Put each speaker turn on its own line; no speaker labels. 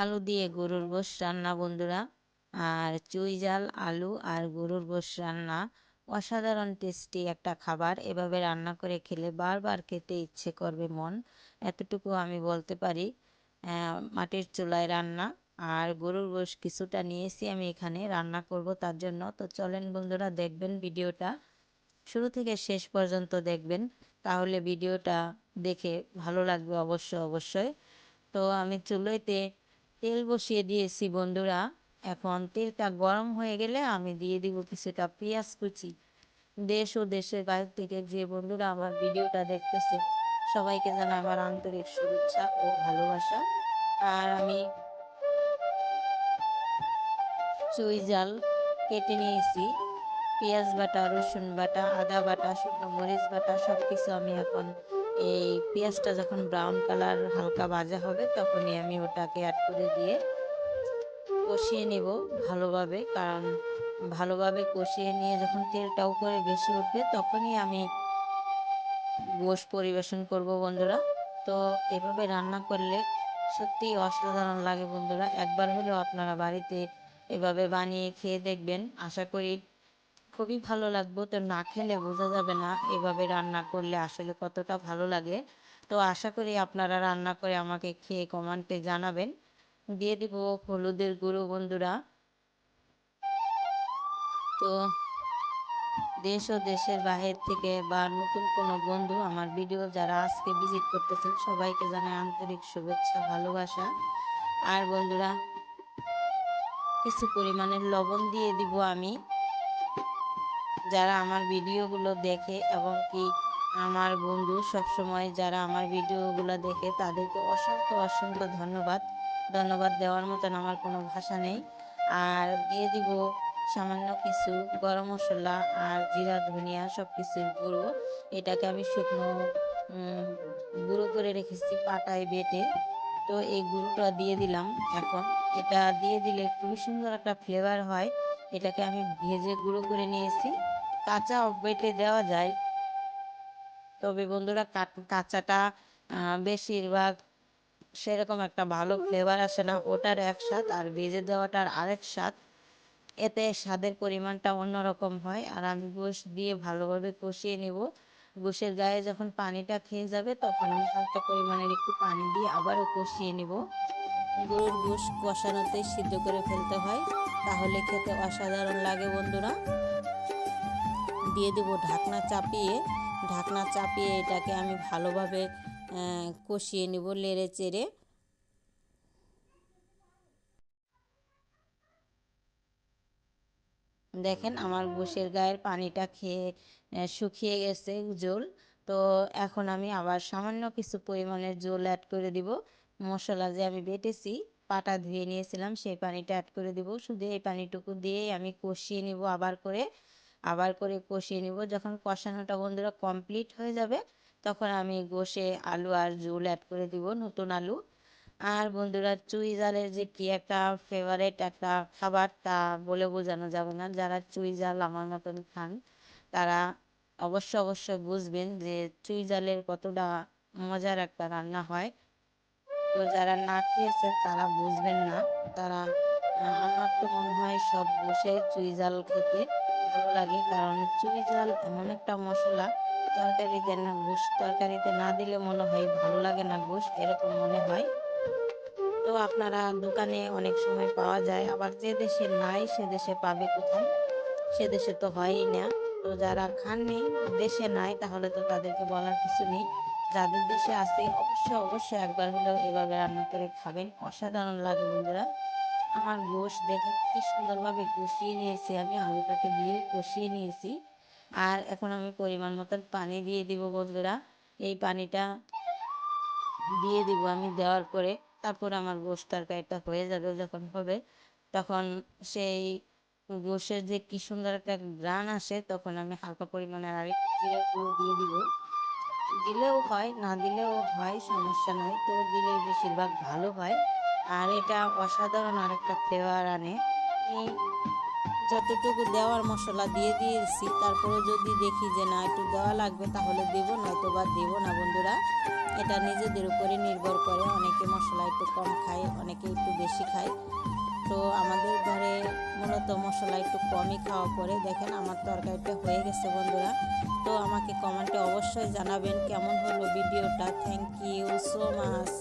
আলু দিয়ে গরুর গোশ রান্না বন্ধুরা। আর চুই ঝাল আলু আর গরুর গোশ রান্না অসাধারণ টেস্টি একটা খাবার। এভাবে রান্না করে খেলে বারবার খেতে ইচ্ছে করবে মন, এতটুকু আমি বলতে পারি। মাটির চুলায় রান্না। আর গরুর গোশ কিছুটা নিয়েছি আমি এখানে রান্না করব তার জন্য। তো চলেন বন্ধুরা, দেখবেন ভিডিওটা শুরু থেকে শেষ পর্যন্ত দেখবেন, তাহলে ভিডিওটা দেখে ভালো লাগবে অবশ্যই। তো আমি চুলোতে তেল বসিয়ে দিয়েছি বন্ধুরা। এখন তেলটা গরম হয়ে গেলে আমি দিয়ে দিব কিছুটা পেঁয়াজ কুচি। দেশ ও দেশের বাইরে থেকে যে বন্ধুরা আমার ভিডিওটা দেখতেছে সবাইকে জানাই আমার আন্তরিক শুভেচ্ছা ও ভালোবাসা। আর আমি চুই ঝাল কেটে নিয়েছি, পেঁয়াজ বাটা, রসুন বাটা, আদা বাটা, শুকনো মরিচ বাটা সব কিছু আমি এখন এই পেঁয়াজটা যখন ব্রাউন কালার হালকা ভাজা হবে তখনই আমি ওটাকে অ্যাড করে দিয়ে কষিয়ে নেব ভালোভাবে। কারণ ভালোভাবে কষিয়ে নিয়ে যখন তেলটা উপরে বেশি উঠবে তখনই আমি গোশ পরিবেশন করব বন্ধুরা। তো এভাবে রান্না করলে সত্যিই অসাধারণ লাগে বন্ধুরা। একবার হলেও আপনারা বাড়িতে এভাবে বানিয়ে খেয়ে দেখবেন, আশা করি খুবই ভালো লাগবে। তো না খেলে বোঝা যাবে না এভাবে রান্না করলে আসলে কতটা ভালো লাগে। তো আশা করি আপনারা রান্না করে আমাকে খেয়ে কমেন্টে জানাবেন। দিয়ে দিব হলুদের গুঁড়ো বন্ধুরা। তো দেশ ও দেশের বাহির থেকে বা নতুন কোনো বন্ধু আমার ভিডিও যারা আজকে ভিজিট করতেছেন সবাইকে জানাই আন্তরিক শুভেচ্ছা ভালোবাসা। আর বন্ধুরা, কিছু পরিমাণের লবণ দিয়ে দিব আমি। যারা আমার ভিডিওগুলো দেখে এবং কি আমার বন্ধু সবসময় যারা আমার ভিডিওগুলো দেখে তাদেরকে অসংখ্য ধন্যবাদ। ধন্যবাদ দেওয়ার মতন আমার কোনো ভাষা নেই। আর দিয়ে দিব সামান্য কিছু গরম মশলা আর জিরা ধনিয়া সব কিছুর গুঁড়ো। এটাকে আমি শুকনো গুঁড়ো করে রেখেছি পাটায় বেটে। তো এই গুঁড়োটা দিয়ে দিলাম এখন। এটা দিয়ে দিলে খুবই সুন্দর একটা ফ্লেভার হয়। এটাকে আমি ভেজে গুঁড়ো করে নিয়েছি। কাঁচাও বেটে দেওয়া যায়, তবে বন্ধুরা কাঁচাটা বেশিরভাগ সেরকম একটা ভালো ফ্লেভার আসে না, ওটার এক স্বাদ আর ভেজে দেওয়াটার আরেক স্বাদ। এতে স্বাদের পরিমাণটা অন্যরকম হয়। আর আমি গোশ দিয়ে ভালোভাবে কষিয়ে নেব। গোশের গায়ে যখন পানিটা খেয়ে যাবে তখন আমি হালকা পরিমাণের একটু পানি দিয়ে আবারও কষিয়ে নেব। গরুর গোশ কষানোতে সিদ্ধ করে ফেলতে হয়, তাহলে খেতে অসাধারণ লাগে বন্ধুরা। দিয়ে দেব ঢাকনা চাপিয়ে এটাকে আমি ভালোভাবে কষিয়ে নেব নেড়ে চেড়ে। দেখেন আমার গোশের গায়ের পানিটা খেয়ে শুকিয়ে গেছে জল। তো এখন আমি আবার সামান্য কিছু পরিমাণের জল অ্যাড করে দিব। মশলা যে আমি বেটেছি পাটা ধুয়ে নিয়েছিলাম সেই পানিটা অ্যাড করে দিব। শুধু এই পানিটুকু দিয়েই আমি কষিয়ে নিব আবার করে কষিয়ে নিব। যখন কষানোটা বন্ধুরা কমপ্লিট হয়ে যাবে তখন আমি গোশে আলু আর ঝোল অ্যাড করে দিব, নতুন আলু। আর বন্ধুরা, চুই ঝালের যে কি একটা ফেভারেট একটা খাবার তা বলে বোঝানো যাবে না। যারা চুই ঝাল আমার মতন খান তারা অবশ্যই বুঝবেন যে চুই ঝালের কতটা মজার একটা রান্না হয়। তো যারা না খেয়েছেন তারা বুঝবেন না। তারা আমার তো মনে হয় সব বসে চুই ঝাল খেতে ভালো লাগে, কারণ চুই ঝাল এমন একটা মশলা তরকারিতে না, গোশ তরকারিতে না দিলে মনে হয় ভালো লাগে না গোশ, এরকম মনে হয়। তো আপনারা দোকানে অনেক সময় পাওয়া যায়, আবার যে দেশে নাই সে দেশে পাবে কোথায়, সে দেশে তো হয়ই না। তো যারা খাননি, দেশে নাই, তাহলে তো তাদেরকে বলার কিছু নেই। যাদের দেশে আছে অবশ্যই একবার হলেও এভাবে রান্না করে খাবেন, অসাধারণ লাগে বন্ধুরা। আমার গোশ দেখে কি সুন্দরভাবে কষিয়ে নিয়েছি, আমি আলুটাকে দিয়ে কষিয়ে নিয়েছি। আর এখন আমি পরিমাণ মতন পানি দিয়ে দিব বন্ধুরা। এই পানিটা দিয়ে দিব আমি দেওয়ার পরে তারপর আমার গোশ তরকারিটা হয়ে যাবে। যখন হবে তখন সেই গোশের যে কি সুন্দর একটা ঘ্রাণ আসে তখন আমি হালকা পরিমাণে আরেকটু জিরে গুঁড়ো দিয়ে দিব। দিলেও হয় না দিলেও হয়, সমস্যা নাই, তো দিলে বেশিরভাগ ভালো হয়। আর এটা অসাধারণ আরেকটা ফ্লেভার আনে। এই যতটুকু দেওয়ার মশলা দিয়ে দিয়েছি, তারপরে যদি দেখি যে না একটু দেওয়া লাগবে তাহলে দেবো, নয়তো বা দেবো না বন্ধুরা। এটা নিজেদের উপরে নির্ভর করে, অনেকে মশলা একটু কম খায়, অনেকে একটু বেশি খায়। তো আমাদের ঘরে মূলত মশলা একটু কমই খাওয়া পড়ে। দেখেন আমার তরকারিটা হয়ে গেছে বন্ধুরা। তো আমাকে কমেন্টে অবশ্যই জানাবেন কেমন হলো ভিডিওটা। Thank you so much.